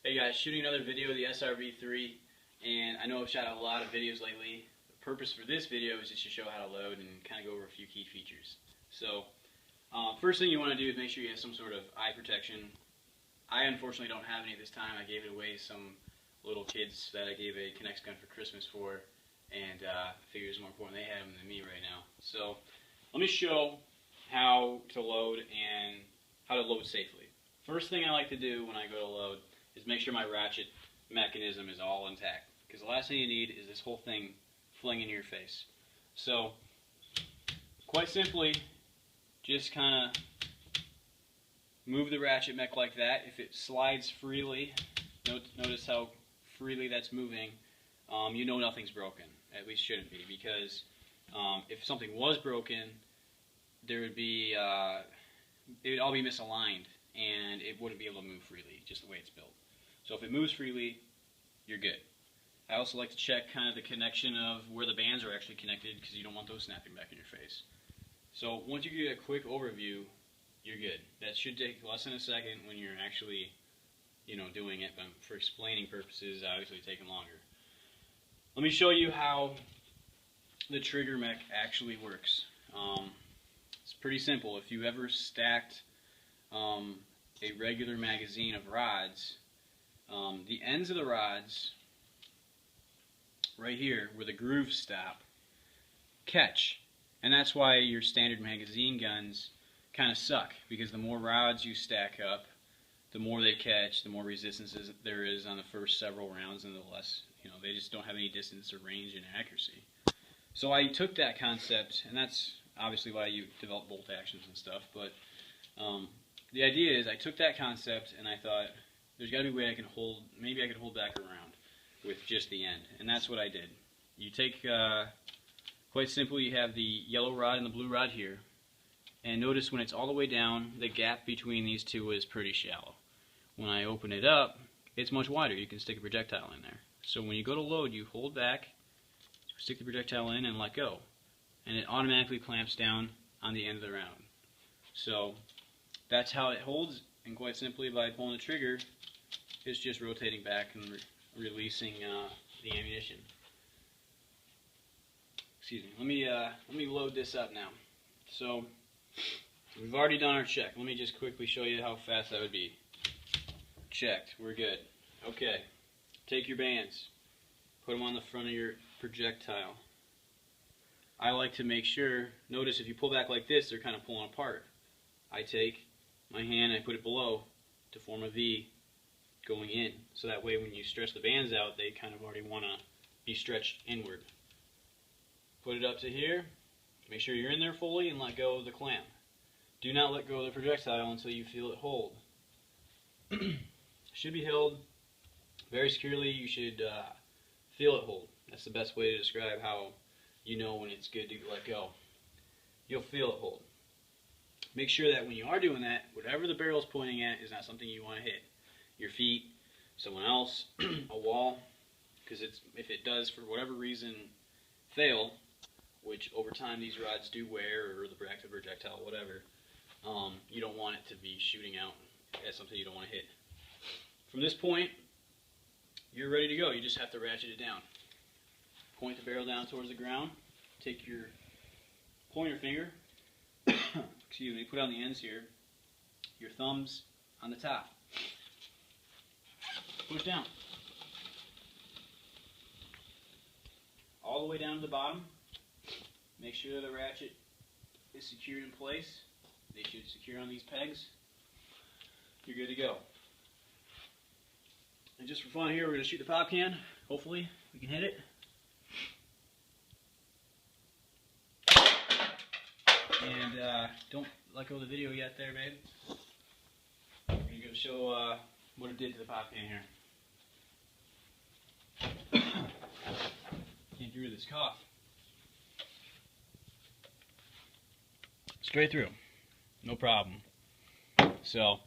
Hey guys, shooting another video of the SRV3, and I know I've shot a lot of videos lately. The purpose for this video is just to show how to load and kind of go over a few key features. So, first thing you want to do is make sure you have some sort of eye protection. I unfortunately don't have any at this time. I gave it away to some little kids that I gave a K'NEX gun for Christmas for, and I figured it's more important they have them than me right now. So, let me show how to load and how to load safely. First thing I like to do when I go to load is make sure my ratchet mechanism is all intact, because the last thing you need is this whole thing flinging in your face. So, quite simply, just kind of move the ratchet mech like that. If it slides freely, notice how freely that's moving, you know nothing's broken. At least shouldn't be, because if something was broken, there would be, it would all be misaligned, and it wouldn't be able to move freely, just the way it's built. So if it moves freely, you're good. I also like to check kind of the connection of where the bands are actually connected, because you don't want those snapping back in your face. So once you get a quick overview, you're good. That should take less than a second when you're actually, doing it, but for explaining purposes, obviously taking longer. Let me show you how the trigger mech actually works. It's pretty simple. If you ever stacked a regular magazine of rods, the ends of the rods, right here where the grooves stop, catch. And that's why your standard magazine guns kind of suck, because the more rods you stack up, the more they catch, the more resistance there is on the first several rounds, and the less, they just don't have any distance or range and accuracy. So I took that concept, and that's obviously why you develop bolt actions and stuff, but the idea is I took that concept and I thought, there's got to be a way I can hold, maybe I could hold back around with just the end. And that's what I did. You take, quite simply, you have the yellow rod and the blue rod here. And notice when it's all the way down, the gap between these two is pretty shallow. When I open it up, it's much wider. You can stick a projectile in there. So when you go to load, you hold back, stick the projectile in, and let go. And it automatically clamps down on the end of the round. So that's how it holds. And quite simply, by pulling the trigger, it's just rotating back and releasing the ammunition. Excuse me. Let me load this up now. So we've already done our check. Let me just quickly show you how fast that would be. Checked. We're good. Okay. Take your bands. Put them on the front of your projectile. I like to make sure. Notice if you pull back like this, they're kind of pulling apart. I take my hand and I put it below to form a V going in, so that way when you stretch the bands out, they kind of already want to be stretched inward. Put it up to here, make sure you're in there fully, and let go of the clamp. Do not let go of the projectile until you feel it hold. Should be held very securely. You should feel it hold. That's the best way to describe how you know when it's good to let go. You'll feel it hold. Make sure that when you are doing that, whatever the barrel is pointing at is not something you want to hit. Your feet, someone else, a wall, because if it does for whatever reason fail, which over time these rods do wear, or the active projectile, whatever, you don't want it to be shooting out at something you don't want to hit. From this point, you're ready to go. You just have to ratchet it down. Point the barrel down towards the ground. Take your pointer finger, excuse me, put on the ends here, your thumbs on the top. Push down. All the way down to the bottom. Make sure the ratchet is secured in place. They should secure on these pegs. You're good to go. And just for fun here, we're going to shoot the pop can. Hopefully we can hit it. And don't let go of the video yet there, babe. I'm going to show what it did to the pop can here. Can't get rid of this cough. Straight through. No problem. So